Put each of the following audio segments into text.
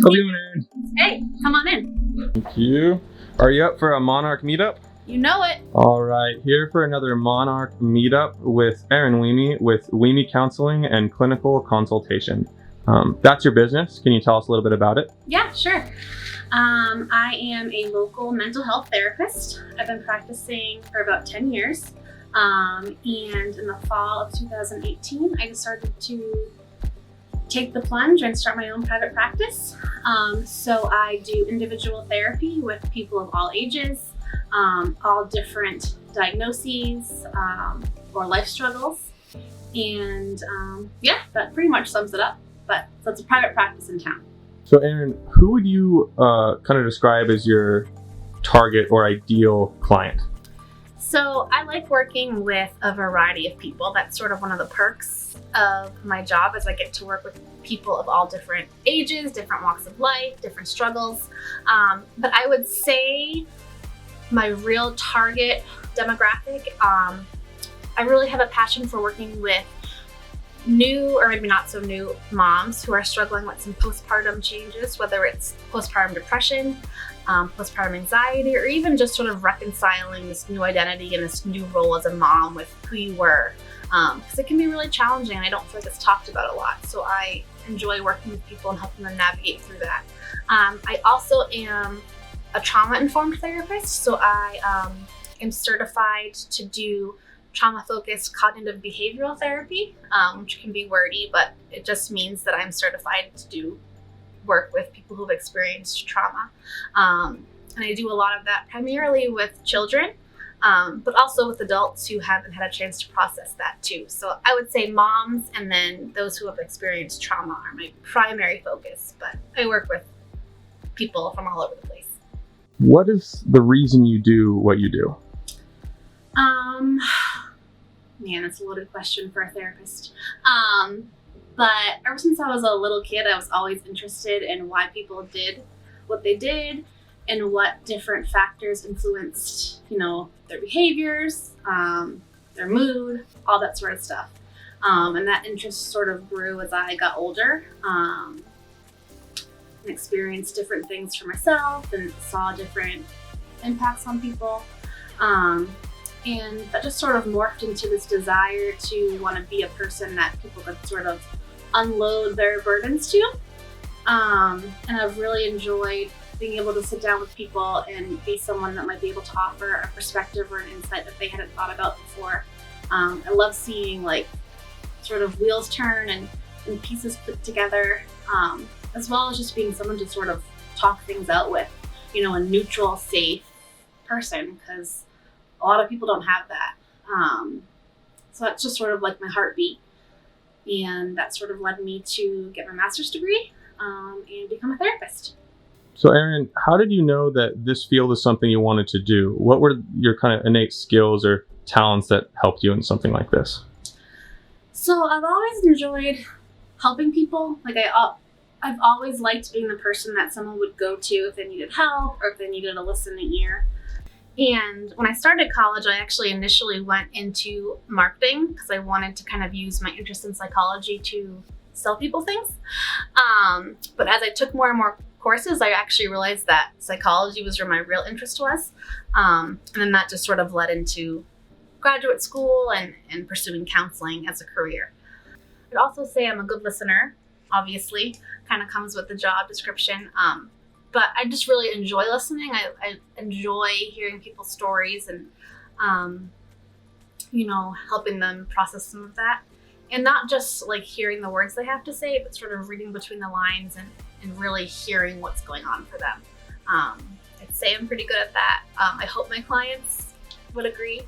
How's it going, Erin? Hey, come on in. Thank you. Are you up for a Monarch meetup? You know it. All right, here for another Monarch meetup with Erin Weme with Weme Counseling and Clinical Consultation. That's your business. Can you tell us a little bit about it? Yeah, sure. I am a local mental health therapist. I've been practicing for about 10 years. And in the fall of 2018, I decided to take the plunge and start my own private practice. So I do individual therapy with people of all ages, all different diagnoses or life struggles. And yeah, that pretty much sums it up. But so it's a private practice in town. So Erin, who would you kind of describe as your target or ideal client? So I like working with a variety of people. That's sort of one of the perks of my job, is I get to work with people of all different ages, different walks of life, different struggles. But I would say my real target demographic, I really have a passion for working with new or maybe not so new moms who are struggling with some postpartum changes, whether it's postpartum depression, postpartum anxiety, or even just sort of reconciling this new identity and this new role as a mom with who you were. Because it can be really challenging and I don't feel like it's talked about a lot. So I enjoy working with people and helping them navigate through that. I also am a trauma-informed therapist. So I am certified to do trauma-focused cognitive behavioral therapy, which can be wordy, but it just means that I'm certified to do work with people who've experienced trauma. And I do a lot of that primarily with children, but also with adults who haven't had a chance to process that too. So I would say moms and then those who have experienced trauma are my primary focus, but I work with people from all over the place. What is the reason you do what you do? Man, that's a loaded question for a therapist. But ever since I was a little kid, I was always interested in why people did what they did and what different factors influenced, their behaviors, their mood, all that sort of stuff. And that interest sort of grew as I got older, and experienced different things for myself and saw different impacts on people. And that just sort of morphed into this desire to want to be a person that people could sort of unload their burdens to. And I've really enjoyed being able to sit down with people and be someone that might be able to offer a perspective or an insight that they hadn't thought about before. I love seeing sort of wheels turn and pieces put together, as well as just being someone to sort of talk things out with, a neutral, safe person, because a lot of people don't have that. So that's just sort of like my heartbeat. And that sort of led me to get my master's degree and become a therapist. So Erin, how did you know that this field is something you wanted to do? What were your kind of innate skills or talents that helped you in something like this? So I've always enjoyed helping people. I've always liked being the person that someone would go to if they needed help or if they needed a listening ear. And when I started college, I actually initially went into marketing because I wanted to kind of use my interest in psychology to sell people things. But as I took more and more courses, I actually realized that psychology was where my real interest was. And then that just sort of led into graduate school and pursuing counseling as a career. I'd also say I'm a good listener, obviously, kind of comes with the job description. But I just really enjoy listening. I enjoy hearing people's stories and, helping them process some of that. And not just hearing the words they have to say, but sort of reading between the lines and really hearing what's going on for them. I'd say I'm pretty good at that. I hope my clients would agree.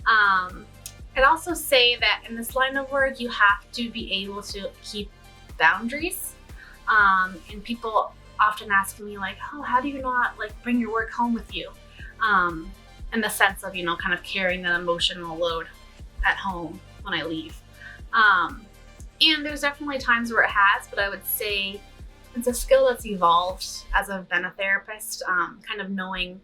I'd also say that in this line of work, you have to be able to keep boundaries. And people often ask me how do you not bring your work home with you? In the sense of, kind of carrying that emotional load at home when I leave. And there's definitely times where it has, but I would say it's a skill that's evolved as I've been a therapist, kind of knowing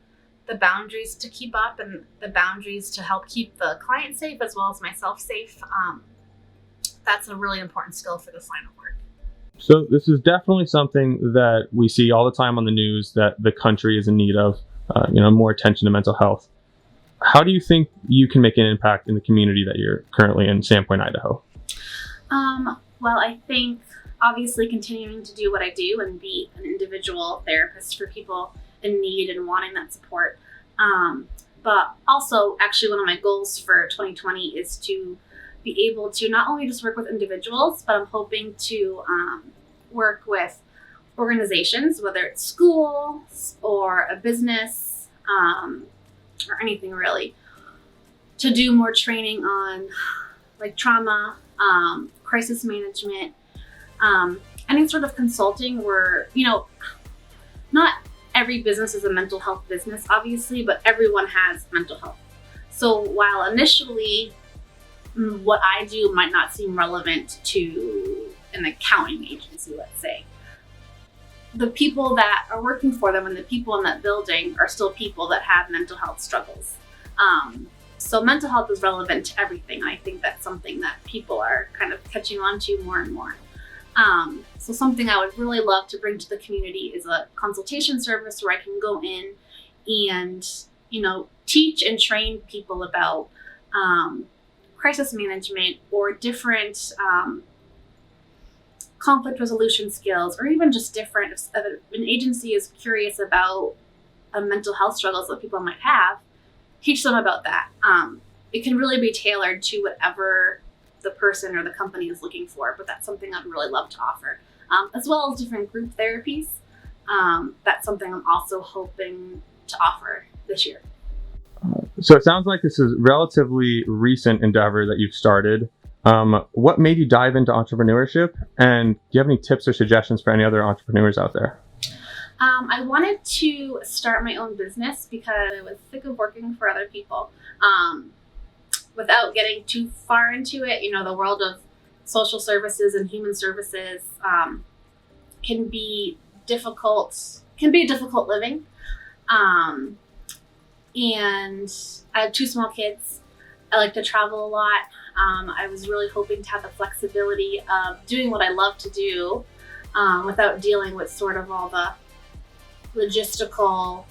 the boundaries to keep up and the boundaries to help keep the client safe as well as myself safe. That's a really important skill for this line of work. So this is definitely something that we see all the time on the news that the country is in need of, more attention to mental health. How do you think you can make an impact in the community that you're currently in Sandpoint, Idaho? Well, I think obviously continuing to do what I do and be an individual therapist for people in need and wanting that support. But also, actually, one of my goals for 2020 is to be able to not only just work with individuals, but I'm hoping to work with organizations, whether it's schools or a business or anything really, to do more training on like trauma, crisis management, any sort of consulting where, not every business is a mental health business, obviously, but everyone has mental health. So while initially what I do might not seem relevant to an accounting agency, let's say, the people that are working for them and the people in that building are still people that have mental health struggles. So mental health is relevant to everything. I think that's something that people are kind of catching on to more and more. So something I would really love to bring to the community is a consultation service where I can go in and, teach and train people about crisis management or different conflict resolution skills, or even just different, if an agency is curious about mental health struggles that people might have, teach them about that. It can really be tailored to whatever the person or the company is looking for, but that's something I'd really love to offer. As well as different group therapies. That's something I'm also hoping to offer this year. So it sounds like this is a relatively recent endeavor that you've started. What made you dive into entrepreneurship? And do you have any tips or suggestions for any other entrepreneurs out there? I wanted to start my own business because I was sick of working for other people. Without getting too far into it, the world of social services and human services can be difficult living. And I have 2 small kids. I like to travel a lot. I was really hoping to have the flexibility of doing what I love to do without dealing with sort of all the logistical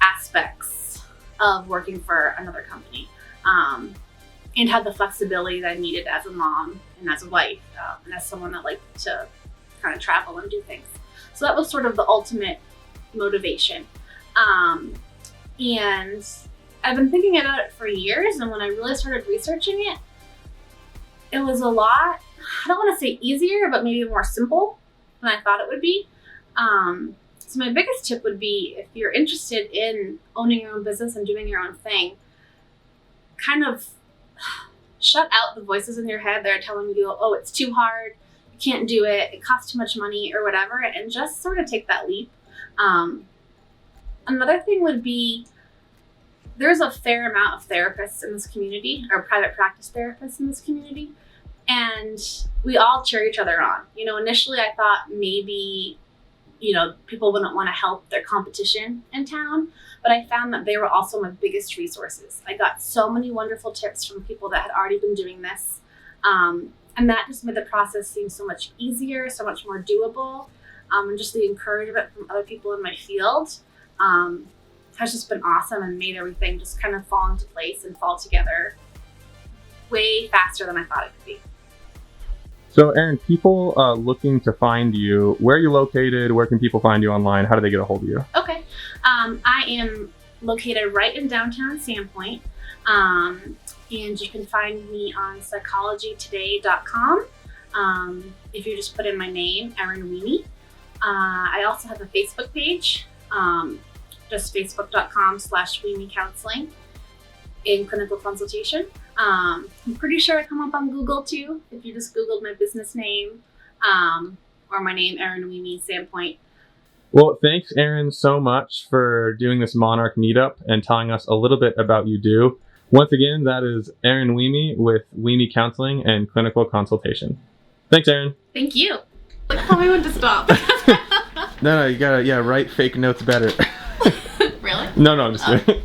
aspects of working for another company. And have the flexibility that I needed as a mom and as a wife and as someone that liked to kind of travel and do things. So that was sort of the ultimate motivation. And I've been thinking about it for years, and when I really started researching it, it was a lot, I don't want to say easier, but maybe more simple than I thought it would be. So my biggest tip would be, if you're interested in owning your own business and doing your own thing, kind of shut out the voices in your head that are telling you, oh, it's too hard, you can't do it, it costs too much money or whatever, and just sort of take that leap. Another thing would be, there's a fair amount of therapists in this community, or private practice therapists in this community, and we all cheer each other on. Initially I thought maybe, people wouldn't want to help their competition in town, but I found that they were also my biggest resources. I got so many wonderful tips from people that had already been doing this, and that just made the process seem so much easier, so much more doable, and just the encouragement from other people in my field has just been awesome and made everything just kind of fall into place and fall together way faster than I thought it could be. So Erin, people looking to find you, where are you located? Where can people find you online? How do they get a hold of you? Okay. I am located right in downtown Sandpoint. And you can find me on psychologytoday.com. If you just put in my name, Erin Weme. I also have a Facebook page, just facebook.com/Weme Counseling in clinical consultation. I'm pretty sure I come up on Google too, if you just Googled my business name, or my name, Erin Weme, Sandpoint. Well, thanks, Erin, so much for doing this Monarch meetup and telling us a little bit about you do. Once again, that is Erin Weme with Weme Counseling and Clinical Consultation. Thanks, Erin. Thank you. Tell me when to stop. No, you gotta, write fake notes better. Really? No, I'm just kidding.